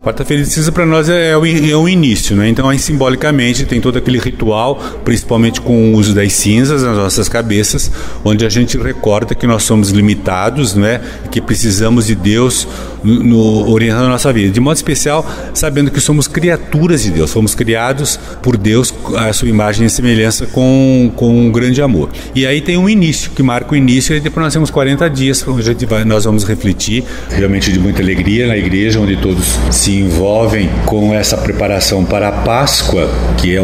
Quarta-feira de cinza para nós é o início, né? Então, aí, simbolicamente, tem todo aquele ritual, principalmente com o uso das cinzas nas nossas cabeças, onde a gente recorda que nós somos limitados, né? Que precisamos de Deus orientando a nossa vida. De modo especial, sabendo que somos criaturas de Deus, fomos criados por Deus, a sua imagem e semelhança com um grande amor. E aí tem um início, que marca o início, e depois nós temos 40 dias, onde nós vamos refletir, realmente de muita alegria na igreja, onde todos se envolvem com essa preparação para a Páscoa, que é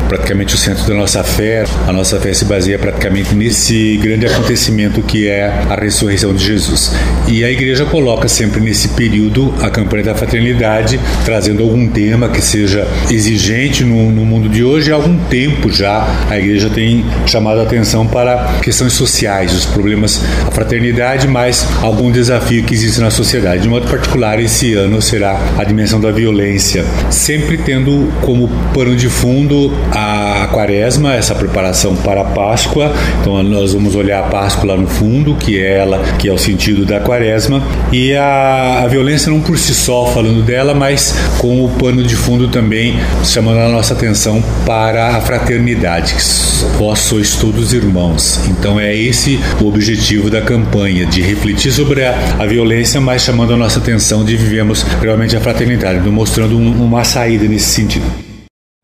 praticamente o centro da nossa fé. A nossa fé se baseia praticamente nesse grande acontecimento que é a ressurreição de Jesus. E a igreja coloca sempre nesse período a campanha da fraternidade, trazendo algum tema que seja exigente no mundo de hoje. Há algum tempo já a igreja tem chamado a atenção para questões sociais, os problemas, a fraternidade, mas algum desafio que existe na sociedade. De modo particular, esse ano será a dimensão da violência, sempre tendo como pano de fundo a Quaresma, essa preparação para a Páscoa. Então nós vamos olhar a Páscoa lá no fundo, que é o sentido da Quaresma, e a violência não por si só falando dela, mas com o pano de fundo também chamando a nossa atenção para a fraternidade, que vós sois todos irmãos. Então é esse o objetivo da campanha, de refletir sobre a violência, mas chamando a nossa atenção de vivemos realmente a fraternidade, mostrando uma saída nesse sentido.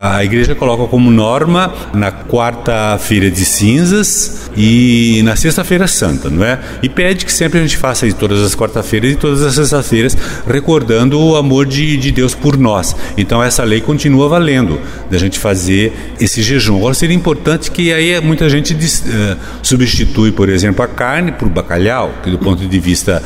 A igreja coloca como norma na quarta-feira de cinzas e na sexta-feira santa, não é? E pede que sempre a gente faça isso todas as quarta-feiras e todas as sextas-feiras, recordando o amor de Deus por nós. Então essa lei continua valendo, da gente fazer esse jejum. Agora seria importante que aí muita gente substitui, por exemplo, a carne por bacalhau, que do ponto de vista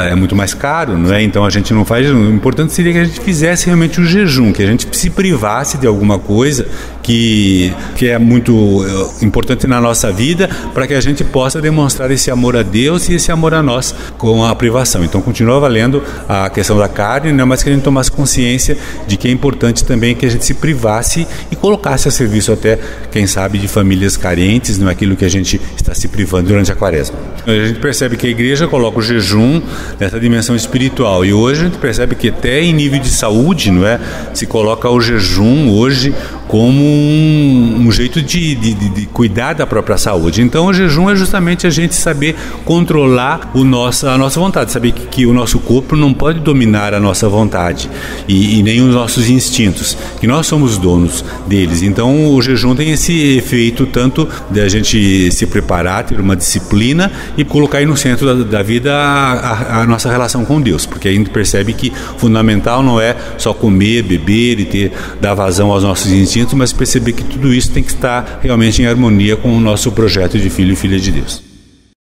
é muito mais caro, não é? Então a gente não faz jejum. O importante seria que a gente fizesse realmente o jejum, que a gente se privasse de alguma coisa que é muito importante na nossa vida, para que a gente possa demonstrar esse amor a Deus e esse amor a nós com a privação. Então continua valendo a questão da carne, né? Mas que a gente tomasse consciência de que é importante também que a gente se privasse e colocasse a serviço até, quem sabe, de famílias carentes, não é aquilo que a gente está se privando durante a Quaresma. A gente percebe que a igreja coloca o jejum nessa dimensão espiritual, e hoje a gente percebe que até em nível de saúde, não é, se coloca o jejum hoje como um jeito de cuidar da própria saúde. Então o jejum é justamente a gente saber controlar a nossa vontade, saber que o nosso corpo não pode dominar a nossa vontade e nem os nossos instintos, que nós somos donos deles. Então o jejum tem esse efeito tanto de a gente se preparar, ter uma disciplina e colocar aí no centro da vida a nossa relação com Deus, porque a gente percebe que fundamental não é só comer, beber e dar vazão aos nossos instintos, mas perceber que tudo isso tem que estar realmente em harmonia com o nosso projeto de filho e filha de Deus.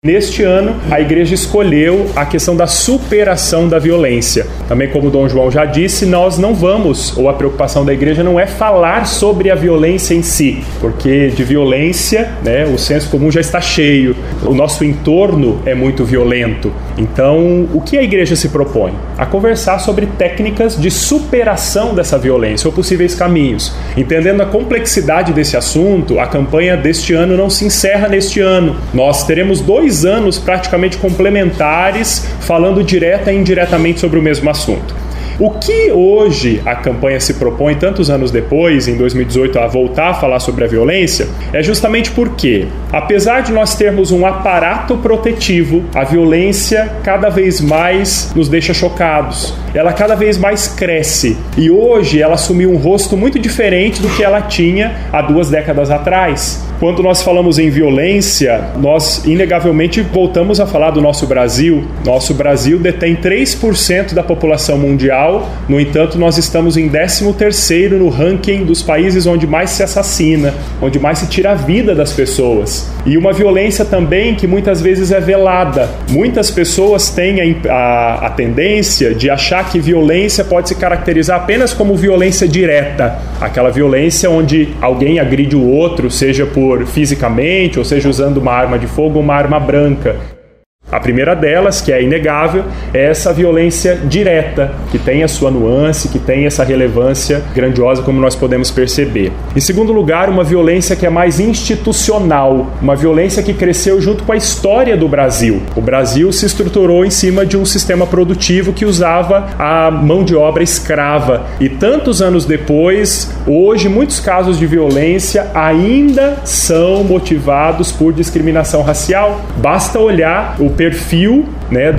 Neste ano, a igreja escolheu a questão da superação da violência. Também, como o Dom João já disse, nós não vamos, ou a preocupação da igreja não é falar sobre a violência em si, porque de violência, né, o senso comum já está cheio, o nosso entorno é muito violento. Então, o que a igreja se propõe? A conversar sobre técnicas de superação dessa violência, ou possíveis caminhos. Entendendo a complexidade desse assunto, a campanha deste ano não se encerra neste ano. Nós teremos 2 anos praticamente complementares, falando direta e indiretamente sobre o mesmo assunto. O que hoje a campanha se propõe, tantos anos depois, em 2018, a voltar a falar sobre a violência, é justamente porque, apesar de nós termos um aparato protetivo, a violência cada vez mais nos deixa chocados. Ela cada vez mais cresce. E hoje ela assumiu um rosto muito diferente do que ela tinha há 2 décadas atrás. Quando nós falamos em violência, nós inegavelmente voltamos a falar do nosso Brasil. Nosso Brasil detém 3% da população mundial, no entanto, nós estamos em 13º no ranking dos países onde mais se assassina, onde mais se tira a vida das pessoas. E uma violência também que muitas vezes é velada. Muitas pessoas têm a tendência de achar que violência pode se caracterizar apenas como violência direta. Aquela violência onde alguém agride o outro, seja fisicamente, ou seja usando uma arma de fogo ou uma arma branca. A primeira delas, que é inegável, é essa violência direta, que tem a sua nuance, que tem essa relevância grandiosa, como nós podemos perceber. Em segundo lugar, uma violência que é mais institucional, uma violência que cresceu junto com a história do Brasil. O Brasil se estruturou em cima de um sistema produtivo que usava a mão de obra escrava. E tantos anos depois, hoje, muitos casos de violência ainda são motivados por discriminação racial. Basta olhar o perfil,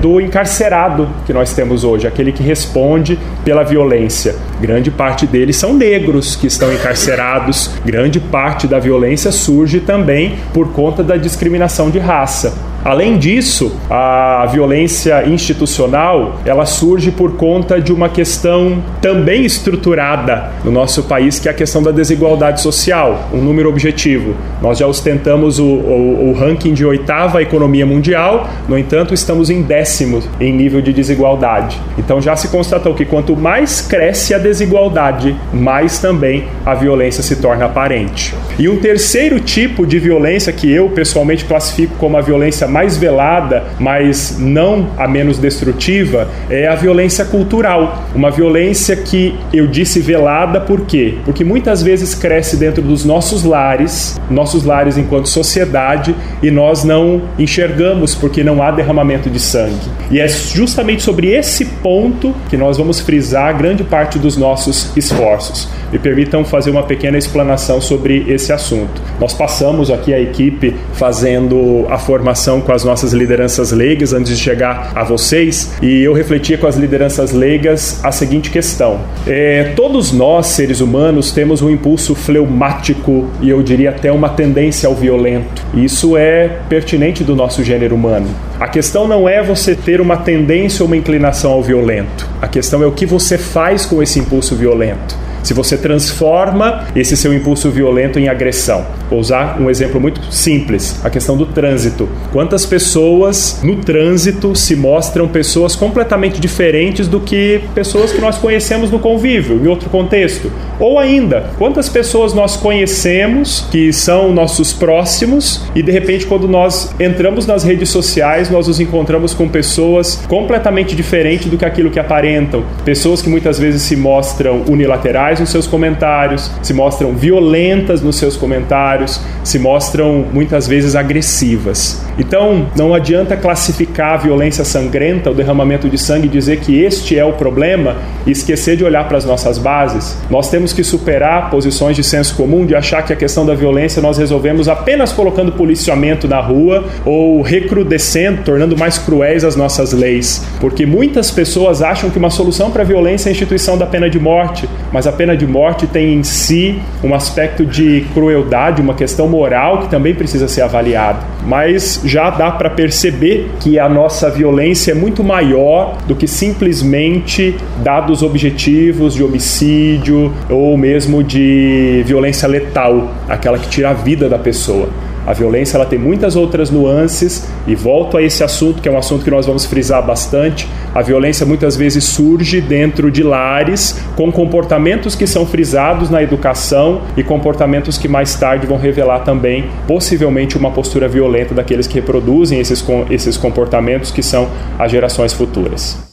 do encarcerado que nós temos hoje, aquele que responde pela violência. Grande parte deles são negros que estão encarcerados. Grande parte da violência surge também por conta da discriminação de raça. Além disso, a violência institucional, ela surge por conta de uma questão também estruturada no nosso país, que é a questão da desigualdade social, um número objetivo. Nós já ostentamos o ranking de 8ª economia mundial, no entanto, estamos em 10º em nível de desigualdade. Então já se constatou que quanto mais cresce a desigualdade, mais também a violência se torna aparente. E um terceiro tipo de violência que eu pessoalmente classifico como a violência mais velada, mas não a menos destrutiva, é a violência cultural. Uma violência que eu disse velada por quê? Porque muitas vezes cresce dentro dos nossos lares enquanto sociedade, e nós não enxergamos porque não há derramamento de sangue. E é justamente sobre esse ponto que nós vamos frisar grande parte dos nossos esforços. Me permitam fazer uma pequena explanação sobre esse assunto. Nós passamos aqui a equipe fazendo a formação com as nossas lideranças leigas antes de chegar a vocês, e eu refletia com as lideranças leigas a seguinte questão. Todos nós, seres humanos, temos um impulso fleumático e eu diria até uma tendência ao violento. Isso é pertinente do nosso gênero humano. A questão não é você ter uma tendência ou uma inclinação ao violento. A questão é o que você faz com esse impulso violento. Se você transforma esse seu impulso violento em agressão. Vou usar um exemplo muito simples, a questão do trânsito. Quantas pessoas no trânsito se mostram pessoas completamente diferentes do que pessoas que nós conhecemos no convívio, em outro contexto? Ou ainda, quantas pessoas nós conhecemos que são nossos próximos e de repente quando nós entramos nas redes sociais nós nos encontramos com pessoas completamente diferentes do que aquilo que aparentam. Pessoas que muitas vezes se mostram unilaterais nos seus comentários, se mostram violentas nos seus comentários, se mostram muitas vezes agressivas. Então, não adianta classificar a violência sangrenta, o derramamento de sangue, e dizer que este é o problema e esquecer de olhar para as nossas bases. Nós temos que superar posições de senso comum, de achar que a questão da violência nós resolvemos apenas colocando policiamento na rua ou recrudescendo, tornando mais cruéis as nossas leis. Porque muitas pessoas acham que uma solução para a violência é a instituição da pena de morte, mas a pena de morte tem em si um aspecto de crueldade, uma questão moral que também precisa ser avaliada. Mas já dá para perceber que a nossa violência é muito maior do que simplesmente dados objetivos de homicídio ou mesmo de violência letal, aquela que tira a vida da pessoa. A violência ela tem muitas outras nuances e volto a esse assunto, que é um assunto que nós vamos frisar bastante. A violência muitas vezes surge dentro de lares com comportamentos que são frisados na educação e comportamentos que mais tarde vão revelar também possivelmente uma postura violenta daqueles que reproduzem esses comportamentos que são as gerações futuras.